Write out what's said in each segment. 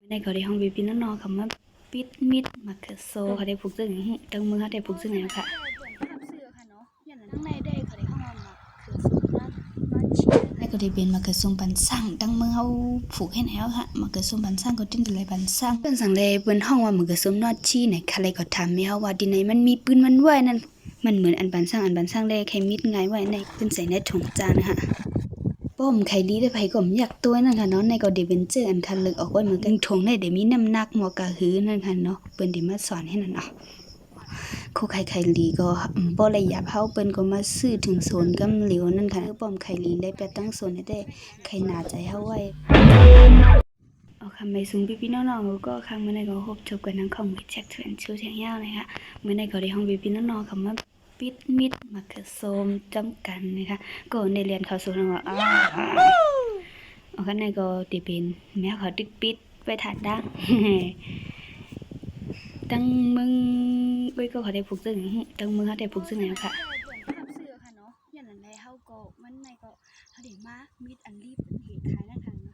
ในเขาได้ห้องบีปีน้องๆคำว่าปิดมิดมาเคือโซเขาได้ผูกซึ่งตั้งมือเขาได้ผูกซึ่งแล้วค่ะในก็ได้เป็นมาเคือซุมปันสั่งตั้งมือเขาผูกให้แล้วค่ะมาเคือซุมปันสั่งก็ติ้นอะไรปันสั่งเป็นสั่งเลยเปิ้นห้องว่ามาเคือซุมนอดชี้ไหนใครก็ทำไม่เฮาว่าดิไหนมันมีปืนมันไหวนั่นมันเหมือนอันปันสั่งเลยใครมิดไงไว้ในเป็นใส่ในถุงจานนะคะป้อมไข่ลีได้ไผก็อยากตัวนั่นค่ะเนาะในก็ได้เป็นเจออันคันลึกออกไว้เหมือนกันทงได้ได้มีน้ำหนักหมอกะหือนั่นค่ะเนาะเปิ้นได้มาสอนให้นั่นเนาะโคไข่ลีก็บ่ละหยับเฮาเปิ้นก็มาซื้อถึงโซนกำเหลียวนั่นค่ะป้อมไข่ลีได้ไปตั้งโซนได้ไข่หนาใจเฮาไว้เอาคำไปสูงพี่ๆน้องๆก็ครั้งมื้อในก็พบจบกันทั้งของแจ็คเถื่อนชื่อเสียงยาวนะคะมื้อในก็ได้ห้องพี่ๆน้องๆคำว่าปิดมิดมาคือโซมจำกันนะคะก็ในเรียนเข้าสู่ว่าเอาข้างในก็ติเป็นแม้เขาติดปิดไปถาดดังตั้งมึงเว้ยก็เขาได้ผูกซึ่งตั้งมือเขาได้ผูกซึ่งแล้วค่ะเสื้อค่ะเนาะอย่างนั้นได้เฮาก็มันในก็เขาได้มามิดอันรีบเหตุขายนั่นค่ะเนาะ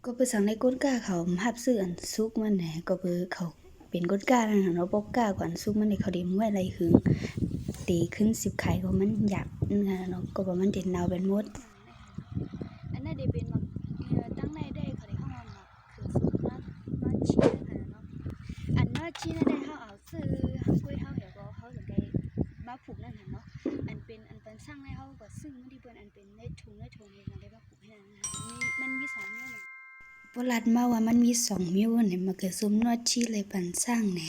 ก็ไปสั่งในก้นก้าเขาหับซื้ออันซุกมันแหนก็เบอเขาเป็นก้นก้านั่นค่ะเนาะบ่ก้าก่อนซุกมันในเขาได้มวยอะไรหึงตีขึ้น10ไข่ก็มันหยับนั่นค่ะเนาะก็บ่มันเด่นนาวเป็นมดอันนั้นได้เป็นตั้งในได้เขาได้เข้ามาคือสุดนอนชีค่ะเนาะอันนอนชีนั่นได้เฮาเอาซื้อคุยเฮาเหี่ยวบ่เฮาถึงได้มาผูกนั่นค่ะเนาะอันเป็นอันเป็นสร้างให้เฮาก็ซึ่งมันที่เปิ้นอันเป็นในถุงนี่มันได้มาผูกให้นั่นค่ะมันมี2นิ้วบ่ลัดมาว่ามันมี2นิ้วเนี่ยมันก็ซุมนอดชีเลยปันสร้างแหน่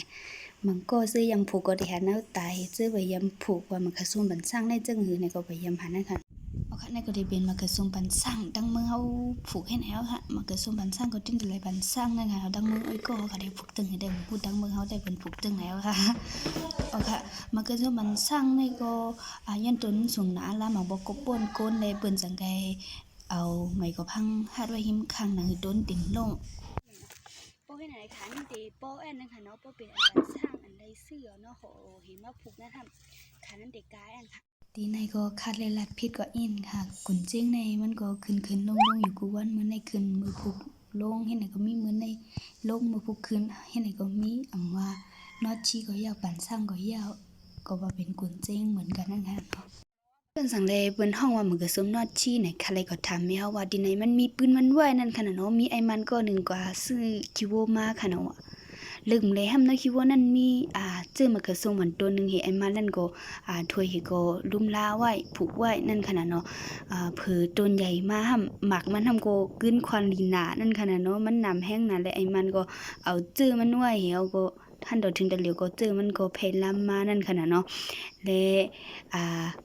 มันก็ซื้อยำผูกก็ได้หาแนวตายซื้อไว้ยำผูกว่ามันก็ซุมปันสร้างได้จังหือเนี่ยก็ไปยำหานั่นค่ะเอาค่ะในก็ได้เป็นมากระซุมปันสร้างตั้งมือเฮาผูกให้แล้วค่ะมากระซุมปันสร้างก็ติ้นอะไรปันสร้างนั่นค่ะตั้งมืออ้อยก็เขาได้ผูกตึงให้ได้พูดตั้งมือเฮาได้เป็นผูกตึงแล้วค่ะเอาค่ะมากระซุมปันสร้างในก็ยันตนสูงหนาละมาบ่กบป่นก้นเลยเปิ้นจังไดเอาไม้ก็พังหาดไว้หิมข้างหนังต้นติ่มลงโป้ให้ไหนคะนี่ติโป้แอนนะคะเนาะโป้เป็นอันสร้างอันใดเสื้อเนาะโหเห็นมาผูกนะทำขานั้นเด็กกายอันค่ะตีในก็คัดเลยลัดพิษก็อินค่ะกุนเจ้งในมันก็ขึ้นลงอยู่กูวันเหมือนในขึ้นมือผูกลงเห็นไหนก็มีเหมือนในลงมือผูกขึ้นเห็นไหนก็มีว่านอดชีก็ยาวปันสร้างก็ยาวก็ว่าเป็นกุนเจ้งเหมือนกันนั่นค่ะเปิ้นสั่งเลยเปิ้นห้องว่ามันก็สมนอดชีไหนใครก็ถามแม่เฮาว่าดิไหนมันมีปืนมันไหวนั่นค่ะเนาะมีไอ้มันก็หนึ่งกว่าซื้อคิโวมาค่ะเนาะลืมเลยห้ำนะคิดว่านั่นมีเจอมากระทรงเหมือนตัวนึงเห็นไอ้มานั่นก็ถ้วยเฮก็ลุ่มลาไว้ผูกไว้นั่นขนาดเนาะเผือต้นใหญ่มาห้ำหมักมันทำก็กึ้นควันลีนานั่นขนาดเนาะมันน้ำแห้งนั่นแหละไอ้มันก็เอาเจอมันไว้เฮาก็ท่านดอกถึงตะเหลียวก็เจอมันก็เพลำมานั่นขนาดเนาะและ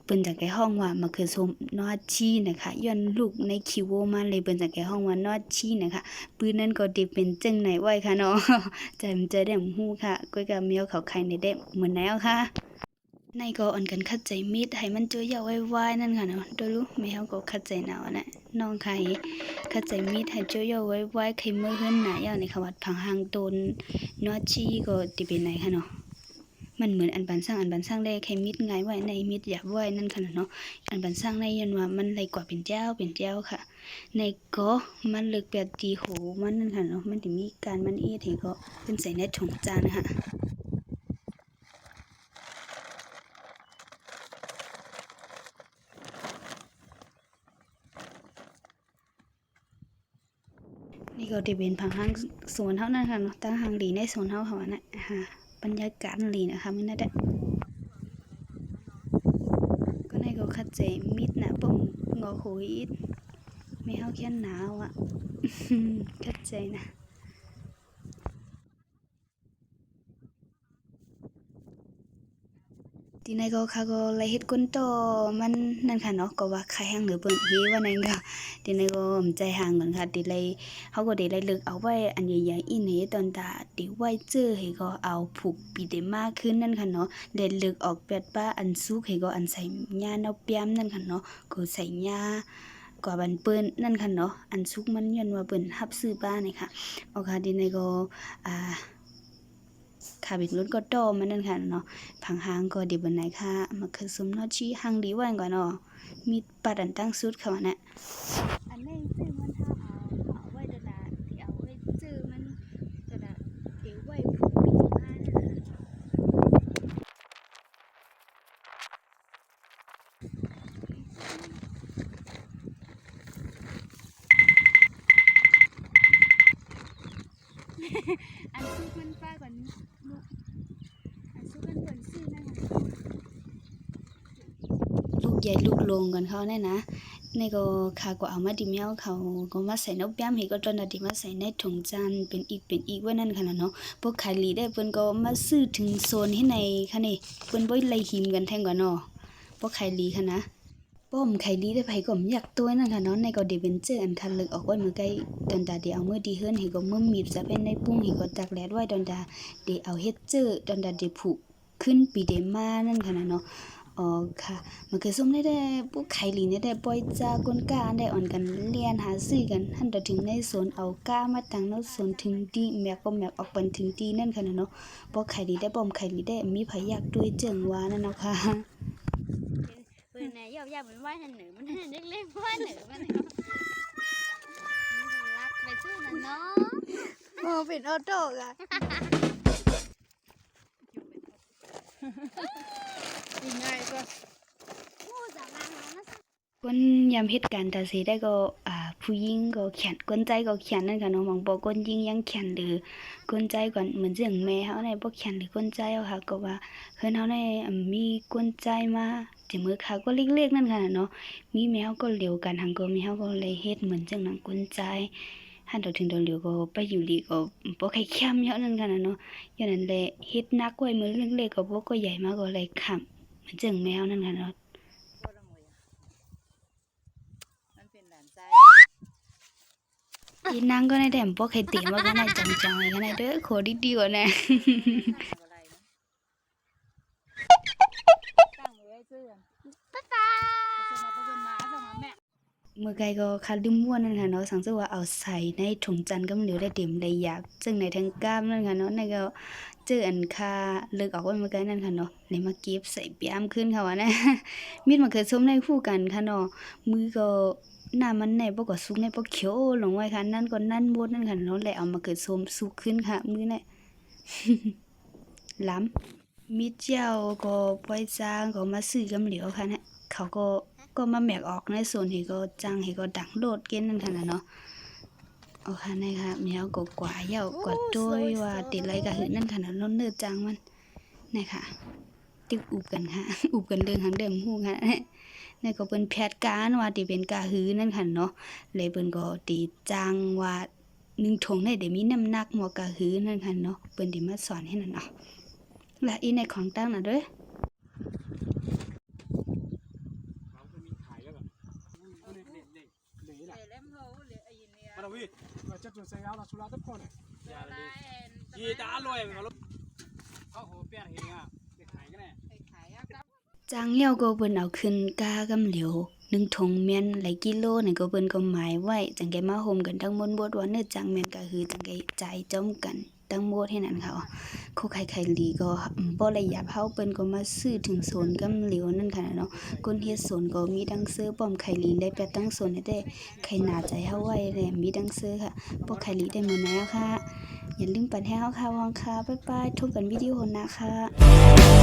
เปิ้นจากแกห้องว่ามะเขือส้มนอดชีนะคะย้อนลูกในคิวโวมาเลยเปิ้นจากแกห้องว่านอดชีนะคะปืนนั้นก็ได้เป็นจังไหนไว้ค่ะเนาะใจมันจะได้ฮู้ค่ะก้อยกับเมียวเขาไข่ในได้เหมือนแล้วค่ะในก็อ่อนกันคัดใจมิดให้มันเจอยาวไว้ๆนั่นค่ะเนาะโดยรู้แมวก็คัดใจหนาวนะน้องไข่คัดใจมิดให้เจอยาวไว้ๆไข่มือเฮือนหนายาวในขวัดพังหางตนนอดชีก็ติเป็นไหนค่ะเนาะมันเหมือนอันบันสร้างได้แค่มิดไงไว้ในมิดหยาบไว้นั่นขนาดเนาะอันบันสร้างในยันว่ามันเลยกว่าเป็นเจ้าค่ะในก็มันเลือกแบบดีโหมันนั่นค่ะเนาะมันถึงมีการมันเอียดก็เป็นใส่ในถุงจานนะคะนี่ก็จะเป็นผังห้างสวนเท่านั้นค่ะเนาะตั้งห้างหลีในสวนเท่าเขาน่ะบรรยากาศหลีนะคะไม่น่าได้ก็ในก็คัดเจมิดนะปุ่มงอโหยไม่เข้าแค่หนาวอ่ะคัดเจนะทีในก็ค่ะก็เลยเฮ็ดก้นโตมันนั่นค่ะเนาะก็ว่าใครแห้งหรือเปิ้นเฮว่านั่นค่ะทีในก็ใจห่างกันค่ะทีเลยเขาก็ได้เลือกเอาไว้อันใหญ่ๆอีนี่ตอนตาติไว้เจอให้ก็เอาผูกปีได้มากขึ้นนั่นค่ะเนาะได้เลือกออกแบบว่าอันสุกให้ก็อันใส่หญ้าเนาเปียมนั่นค่ะเนาะก็ใส่หญ้ากว่าบันเปิ้นนั่นค่ะเนาะอันสุกมันย้อนว่าเปิ้นรับซื้อบ้านนี่ค่ะเอาค่ะทีในก็ค่ะเป็นรุ่นก็โตมันนั่นค่ะเนาะผังหางก็ดีบนไหนค่ะมาคือสมนอชีหางดีว่าก่อนเนาะมีปัดอันตั้งสุดเขาน่ะอันนี้ชื่อมันถ้าเอาไว้ดาที่เอาไว้ชื่อมัน อันซุกมันป้าก่อนลูกอันซุกมันเปิ่นซื้อนั่นน่ะลูกใหญ่ลูกลงกันเขาเนี่ยนะในก็ขาก็เอามาดิเมียวเขาก็มาใส่นกแป้มให้ก็ตอนนั้นดิมาใส่ในถุงจานเป็นอีกว่านั่นค่ะเนาะพวกขายลีได้เพิ่นก็มาซื้อถึงโซนที่ในค่ะนี่เพิ่นบ่ไล่หิมกันแท่งกว่าเนาะพวกขายลีค่ะนะป้อมไข่ลีได้ไผก็อยากตัวนั่นค่ะเนาะในก็เดเวนเจอร์อันคันลึกออกไว้มื้อใกล้ดอนดาเดี๋ยวเอามื้อดีเฮือนให้ก็มื้อมีบจะเป็นในปุ้งให้ก็ตักแลดไว้ดอนดาเดี๋ยวเอาเฮ็ดเจอดอนดาเดี๋ยวผูกขึ้นปีเดมานั่นค่ะเนาะอ๋อค่ะมันคือซุ่มได้พวกไข่ลีได้ปล่อยจากนก้าได้อ่อนกันเลียนหาซื้อกันหั่นถึงในโซนเอาก้ามาตั้งเนาะโซนถึงดีแมกก็แมกออกเป็นถึงดีนั่นค่ะเนาะพวกไข่ลีได้ป้อมไข่ลีได้มีไผอยากด้วยเจิงว่านั่นเนาะค่ะเพื่อนเนี่ยยาวๆเหมือนว่ายหนึ่งมันเล็กๆว่ายหนึ่งมันมันจะรักไปซื้อน่ะเนาะโอ้เป็นออโต้อ่ะยังไงก็ผู้สาวมาแล้วนะคนยามเหตุการณ์ตาสีได้ก็ผู้หญิงก็เขียนคนใจก็เขียนนั่นค่ะเนาะบางบ่คนยิงยังเขียนหรือคนใจก่อนเหมือนเสียงแม่เฮาในบ่เขียนหรือคนใจเอาค่ะก็ว่าเพิ่นเฮาในมีคนใจมาจะมือขาก็เล็กๆนั่นค่ะเนาะมีแมวก็เหลียวกันหังก็มีเฮาก็เลยเฮ็ดเหมือนจังนั้นคนใจหันดอกถึงดอกเหลียวก็ไปอยู่ดีก็บ่ใครค้ำเยอะนั่นค่ะเนาะอย่างนั้นแหละเฮ็ดหนักไว้มือเล็กๆก็บ่ก็ใหญ่มากก็เลยค้ำเหมือนจังแมวนั่นค่ะเนาะอีนางก็ในแดมพวกใครตีมาก็ในจังๆกันในเด้อขอดีๆกว่าแน่เมื่อไกลก็คาลืมม่วนนั่นค่ะเนาะสังเกตว่าเอาใส่ในถุงจันก็เหลือได้เต็มได้อยากจึงในทางกล้ามนั่นค่ะเนาะในก็เจออันคาเลิกออกว่าเมื่อไกลนั่นค่ะเนาะเลยมาเก็บใส่ปียมขึ้นค่ะว่านะมีดมันเคยส้มในคู่กันค่ะเนาะมือก็หน้ามันในบ่ก็สุกในบ่เขียวลงไว้ค่ะนั่นก็นั่นหมดนั่นค่ะเนาะแล้วเอามาเกิดส้มสุกขึ้นค่ะมือเนี่ยล้ำมีเจ้าก็ปล่อยจางก็มาซื้อกำเหลียวค่ะเนี่ยเขาก็มาแมกออกในส่วนที่ก็จังให้ก็ดังโลดเกินนั่นค่ะเนาะโอเคนะคะแมวก็กว่าเยาวกว่าด้วยว่าติดไรก็หือนั่นค่ะเนาะเนื้อจังมันนะคะตึกอุบกันค่ะอุบกันเรื่องหางเดิมฮู้ค่ะนี่ก็เป็นแพทย์การว่าที่เป็นกาหือนั่นค่ะเนาะเลยเปิ้นก็ตีจังว่า1ถุงได้มีน้ำหนักหมอกาหือนั่นค่ะเนาะเปิ้นสิมาสอนให้นั่นเนาะและอีในของตั้งน่ะเด้อจางเหี่ยวก็เปิ้นเอาขึ้นกากำเหลียว1ถุงแม่นหลายกิโลนี่ก็เปิ้นก็หมายไว้จังได๋มาโฮมกันทั้งหมดบ่ว่าเนื้อจังแม่นก็คือจังได๋ใจจ้อมกันทั้งหมดให้นั่นค่ะคู่ไข่ลีก็บ่ละหยับเฮาเปิ้นก็มาซื้อถึงโซนกำเหลียวนั่นค่ะเนาะคนเฮ็ดโซนก็มีดังซื้อป้อมไข่ลีได้ไปตั้งโซนได้ไข่หน้าใจเฮาไว้แลมีดังซื้อค่ะพวกไข่ลีได้หมดแล้วค่ะอย่าลืมปันให้เฮาค่ะวางค่ะบ๊ายบายทุกกันวิดีโอหน้าค่ะ